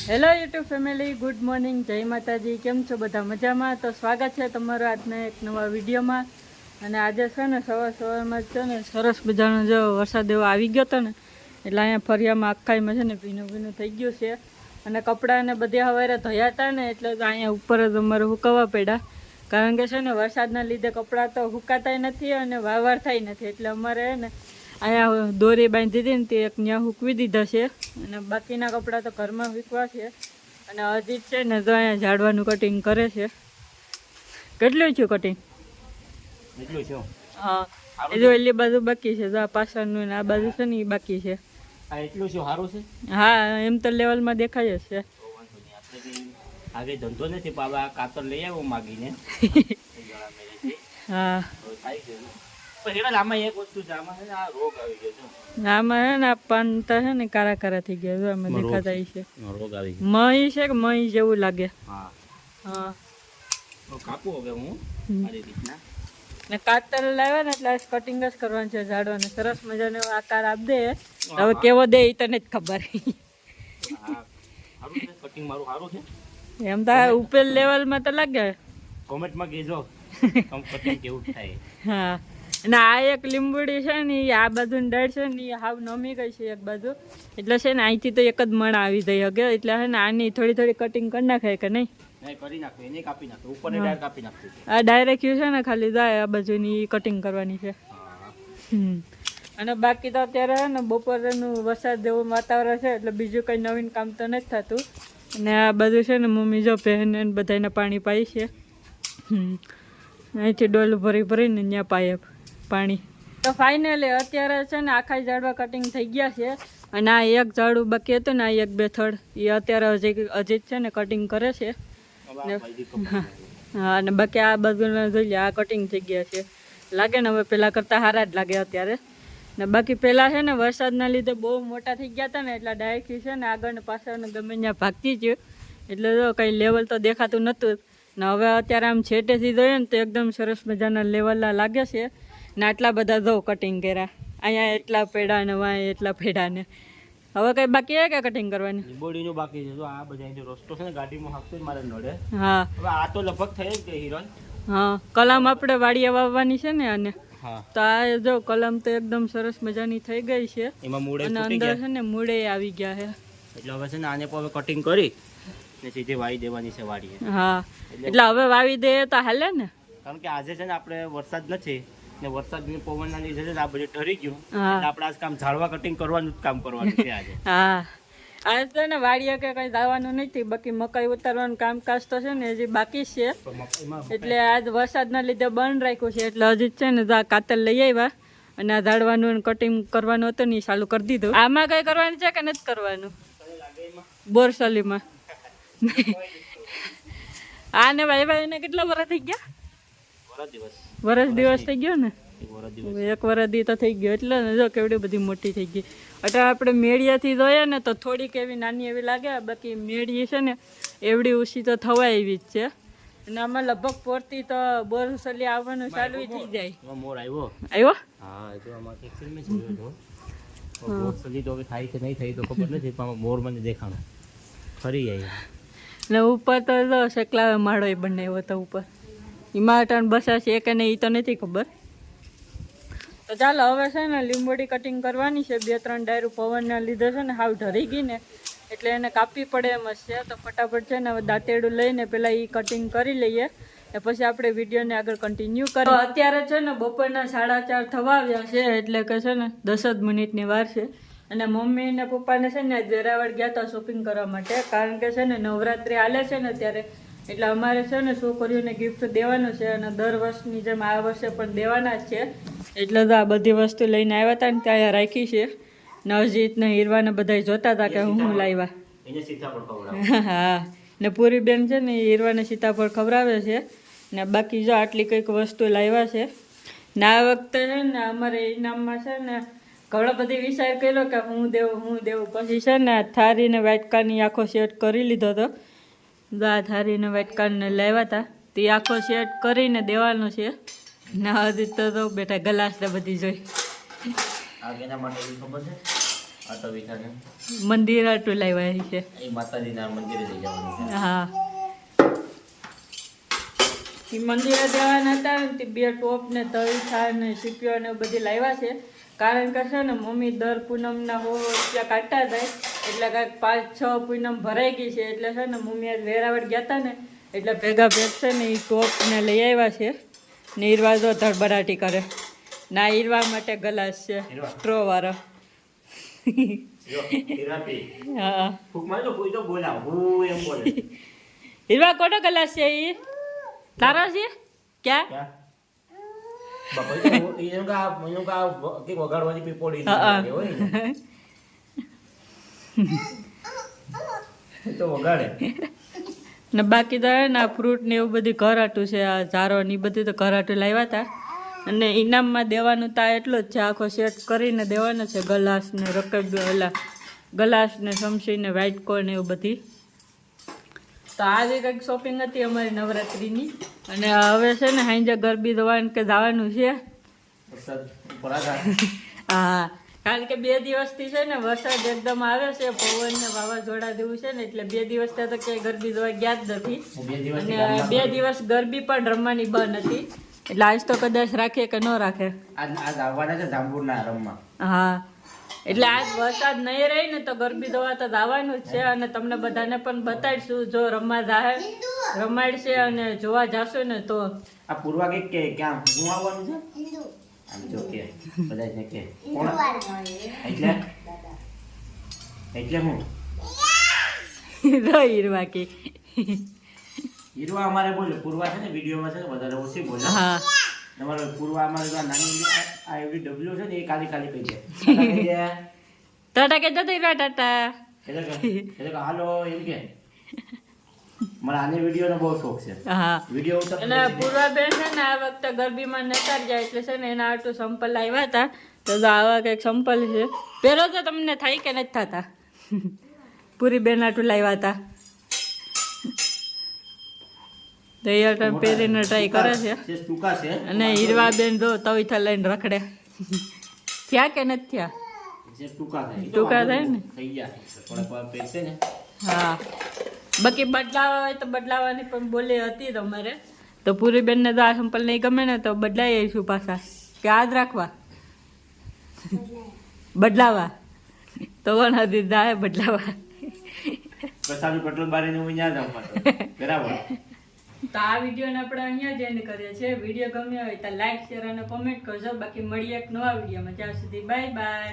Hello YouTube family, good morning, જય માતાજી. કેમ છો બધા? મજામાં? તો સ્વાગત છે તમારું આજના એક નવા વિડીયોમાં. અને આજે છે ને સવારમાં છે ને સરસ મજાનો જો વરસાદ એવો આવી ગયો હતો ને, એટલે અહીંયા ફરિયામાં આખાઈમાં છે ને ભીનું થઈ ગયું છે. અને કપડાને બધી હવારે ધોયા હતા ને, એટલે તો અહીંયા ઉપર જ અમારે હુકવવા પડ્યા. કારણ કે છે ને વરસાદના લીધે કપડાં તો હુકાતાય નથી અને વાવર થાય નથી, એટલે અમારે ને અહીંયા દોરી બાંધી હતી ને તે એક ત્યાં હૂકવી દીધા છે. અને બાકીના કપડાં તો ઘરમાં વીકવા છે. અને હજી છે ને તો અહીંયા ઝાડવાનું કટિંગ કરે છે. કેટલું છે કટિંગ? એટલું છે. હા, એ જો એલી બાજુ બાકી છે, આ પાછળનું ને આ બાજુ છે ને એ બાકી છે. એટલું છે સારું છે. હા, એમ તો લેવલમાં દેખાય જ છે. આગળ ધંધો નથી બાબા, કાતર લઈ આવો માગીને. હા, આમાં એક વસ્તુ છે, આમાં છે ને આ રોગ આવી ગયો છે. આમાં છે ને આ પાન તો છે ને કારા થઈ ગયા, આમાં દેખાતા છે. રોગ આવી મહી છે કે મહી જેવું લાગે. હા હા, કાપું હવે હું મારી રીતના. ને કાતર લાવ્યા ને એટલે કટિંગ જ કરવાનું છે ઝાડવાને. સરસ મજાનો આકાર આપ દે. હવે કેવો દે એ તને જ ખબર. કટિંગ મારું સારું છે એમ તો ઉપર લેવલમાં તો લાગે. કોમેન્ટમાં કહેજો કટિંગ કેવું થાય. હા, અને આ એક લીંબુડી છે ને આ બાજુ ડાળ છે ને એ હાવ નમી ગઈ છે એક બાજુ, એટલે છે ને અહીંથી તો એક જ મણ આવી થઈ હગે. એટલે છે ને આની થોડી કટિંગ કરી નાખાય કે નહીં? કરી નાખો, એને કાપી નાખો, ઉપરની ડાળ કાપી નાખો. આ ડાયરેક્ટ છે ને ખાલી જાય આ બાજુની કટિંગ કરવાની છે. અને બાકી તો અત્યારે છે ને બપોરનું વરસાદ જેવું વાતાવરણ છે, એટલે બીજું કંઈ નવીન કામ તો નથી થતું. અને આ બધું છે ને મમ્મી જો પહેને બધાને પાણી પાઈ છે. અહીંથી ડોલ ભરીને ત્યાં પાય પાણી. તો ફાઇનલી અત્યારે છે ને આખા ઝાડવા કટિંગ થઈ ગયા છે. અને આ એક ઝાડું બાકી હતું ને, આ એક બે થડ એ અત્યારે હજી છે ને કટિંગ કરે છે. હા, અને બાકી આ બધું જોઈ લે, આ કટિંગ થઈ ગયા છે. લાગે ને હવે પેલા કરતા સારા જ લાગે અત્યારે. ને બાકી પેલા છે ને વરસાદના લીધે બહુ મોટા થઈ ગયા હતા ને, એટલે ડાયરેક્ટ છે ને આગળ ને પાછળ ગમે ત્યાં ભાગતી જ, એટલે જો કંઈ લેવલ તો દેખાતું નહોતું. ને હવે અત્યારે આમ છેટેથી જોઈએ ને તો એકદમ સરસ મજાના લેવલના લાગે છે. ને આટલા બધા જો કટિંગ કર્યા, અહીંયા એટલા પેડા ને વાય એટલા પેડા ને. હવે કઈ બાકી છે કે કટિંગ કરવાની? બોડીનું બાકી છે. જો આ બધા જે રસ્તો છે ને ગાડીમાં હાંકતો મારે નડે. હા, હવે આ તો લગભગ થઈ જ ગઈ હિરોન. હા, કલમ આપણે વાડીએ વાવવાની છે ને આને. હા, તો આ જો કલમ તો એકદમ સરસ મજાની થઈ ગઈ છે. એમાં મૂળે અને અંદર છે ને મૂળે આવી ગયા છે. એટલે હવે છે ને આને પણ કટિંગ કરી ને સીધી વાવી દેવાની છે વાડીએ. હા, એટલે હવે વાવી દે તો હાલે ને? કારણ કે આજે છે ને આપણે વરસાદ નથી ને વરસાદની પવનના લીધે છે ને આ બધું ઠરી ગયું. એટલે આપણે આજ કામ ઝાડવા કટિંગ કરવાનું જ કામ કરવાનું છે આજે. હા, આજ તો ને વાડીએ કે કઈ જવાનું નથી, બાકી મકાઈ ઉતારવાનું કામકાજ તો છે ને હજી બાકી છે. એટલે આજ વરસાદના લીધે બંધ રાખ્યું છે, એટલે હજી છે ને કાતર લઈ આવ્યા અને આ ઝાડવાનું કટિંગ કરવાનું હતું ને ચાલુ કરી દીધું. આમાં કઈ કરવાનું છે કે નથી કરવાનું? બોરસલીમાં આ ને ભાઈ ને કેટલા વર્ષ થઈ ગયા? વર્ષ દિવસ થઈ ગયો ને, એક વર્ષ દી તો થઈ ગયો. એટલે ને જો કેવડી બધી મોટી થઈ ગઈ. એટલે આપણે મેળિયાથી જોઈએ ને તો થોડીક એવી નાની એવી લાગે, બાકી મેળી છે ને એવડી ઊંચી તો થવા એવી જ છે. અને આમાં લગભગ પોરતી તો બોરસલી આવવાનું ચાલુ થઈ જાય. મોર આવ્યો? હા, જો આમાંથી એક્સેલમાં જોયો તો બોરસલી તો હવે થાય કે નહીં થઈ તો ખબર નથી, પણ મોર મને દેખાણો ફરી આવ્યો. ને ઉપર તો જો શેકલાવે માળો એ બનાવ્યો હતો ઉપર. એમાં અટાણ બસા છે કે નહીં એ તો નથી ખબર. તો ચાલો હવે છે ને લીંબોડી કટિંગ કરવાની છે. 2-3 ડાયરું પવનના લીધે છે ને હાવ ઢરી ગઈ ને, એટલે એને કાપવી પડે એમ જ છે. તો ફટાફટ છે ને હવે દાંતેડું લઈને પહેલાં એ કટિંગ કરી લઈએ, ને પછી આપણે વિડીયોને આગળ કન્ટિન્યુ કરીએ. અત્યારે છે ને બપોરના 4:30 થવા આવ્યા છે, એટલે કે છે ને 10 જ મિનિટની વાર છે. અને મમ્મી ને પપ્પાને છે ને વેરાવળ ગયા હતા શોપિંગ કરવા માટે, કારણ કે છે ને નવરાત્રિ હાલે છે ને ત્યારે, એટલે અમારે છે ને છોકરીઓને ગિફ્ટ દેવાનું છે. અને દર વર્ષની જેમ આ વર્ષે પણ દેવાના જ છે. એટલે તો આ બધી વસ્તુ લઈને આવ્યા હતા ને ત્યાં રાખી છે. નવજીત ને હીરવાને બધા જોતા હતા કે હું લાવ્યા. હા, ને પૂરી બેન છે ને હીરવાને સીતાફળ ખવડાવે છે. ને બાકી જો આટલી કંઈક વસ્તુ લાવ્યા છે. ને આ વખતે છે ને અમારે ઇનામમાં છે ને ઘણો બધી વિચાર કર્યો કે હું દેવું. પછી છે ને થારીને વાટકાની આખો સેટ કરી લીધો હતો. થારીને વાટકાને લાવ્યા હતા તે આખો સેટ કરીને દેવાનો છે. ના હજી તો બેટા ગ્લાસ ને બધી જોઈ. આ તો વિચાર મંદિર આટલું લાવ્યા છે. એ માતાજીના મંદિરે જઈ જવાનું છે. હા એ મંદિરે જવાના હતા ને તે 2 ટોપ ને તવીથા ને સીપીઓ ને બધી લાવ્યા છે. કારણ કે છે ને મમ્મી દર પૂનમના 100 રૂપિયા કાઢતા જાય એટલે કાંઈક 5-6 પૂનમ ભરાઈ ગઈ છે. એટલે છે ને મમ્મી આજ વેરાવળ ગયા હતા ને એટલે ભેગા છે ને એ ટોપ ને લઈ આવ્યા છે. ને ઈરવા જો ધડબડાટી કરે ના ઈરવા માટે ગ્લાસ છે સ્ટ્રો વાળો. હા ઈરવા કોનો ગ્લાસ છે એ તારો છે ક્યાં વગાડવાની પીપોડી તો વગાડે ને બાકી તો હે ને ફ્રૂટ ને એવું બધું ઘરાટું છે. આ ઝારો ને એ બધું તો ઘરાટું લાવ્યા હતા અને ઇનામમાં દેવાનું તા એટલું જ છે. આખો સેટ કરીને દેવાનો છે. ગ્લાસ ને રકબ ઓલા ગ્લાસ ને સમસી ને વ્હાઈટ કોર્ન એવું બધી. તો આજે કંઈક શોપિંગ હતી અમારી નવરાત્રિની. અને હવે છે ને સાંજે ગરબી દવાનું કે જવાનું છે. હા કારણ કે 2 દિવસથી છે ને વરસાદ એકદમ આવે છે, પવન ને વાવાઝોડા જેવું છે ને એટલે 2 દિવસથી તો ક્યાંય ગરબી દવા ગયા જ નથી. અને 2 દિવસ ગરબી પણ રમવાની બંધ હતી. એટલે આજ તો કદાચ રાખે કે ન રાખે. હા એટલે આજ વરસાદ નહીં રહી ને તો ગરબી દવા તો જવાનું જ છે. અને તમને બધાને પણ બતાડીશું જો રમવા જાય રમાડશે અને જોવા જશો ને તો. આ પૂર્વા કે ક્યાં હું આવવાનું છે આમ જો કે બધાને કે કોણ એટલે હું હીરવા કે હીરવા અમારે બોલે પૂર્વા છે ને વિડીયોમાં છે ને વધારે ઓછી બોલે. હા તમારો પૂર્વા અમારે જો નાની આ એવી ડબલ્યુ છે ને એ કાલી કાલી કહી દે ટાટા કે જતો હીરવા ટાટા એટલે હાલો એમ કે મને આને વિડીયોનો બહુ શોખ છે. હા વિડીયો ઉતર અને પૂર્વાબેન છે ને આ વખતે ગરબીમાં નતા જાય એટલે છે ને એના આટલું સંપલ આવ્યા હતા. તો આવા કંઈક સંપલ છે પહેરો તો તમને થાય કે નથી થતા. પૂરી બેન આટલું લાવ્યા હતા તો એ પહેરીને ટ્રાય કરે છે. અને હીરવા બેન જો તવીથા લઈને રખડે. થયા કે નથી થયા? ટૂંકા થાય ને. હા બાકી બદલાવા હોય તો બદલાવાની પણ બોલી હતી તમારે. તો પૂરી બેનને તો આ સંપલ નહીં ગમે ને તો બદલાઈ આવીશું પાછા કે યાદ રાખવા બદલાવા તો કોણ હતી જાય બદલાવા. બરાબર. તો આ વિડીયોને આપણે અહીંયા જ એન્ડ કરીએ છીએ. વિડીયો ગમ્યો હોય તો લાઈક શેર અને કોમેન્ટ કરજો. બાકી મળીએ એક નવા વિડીયોમાં. ત્યાં સુધી બાય બાય.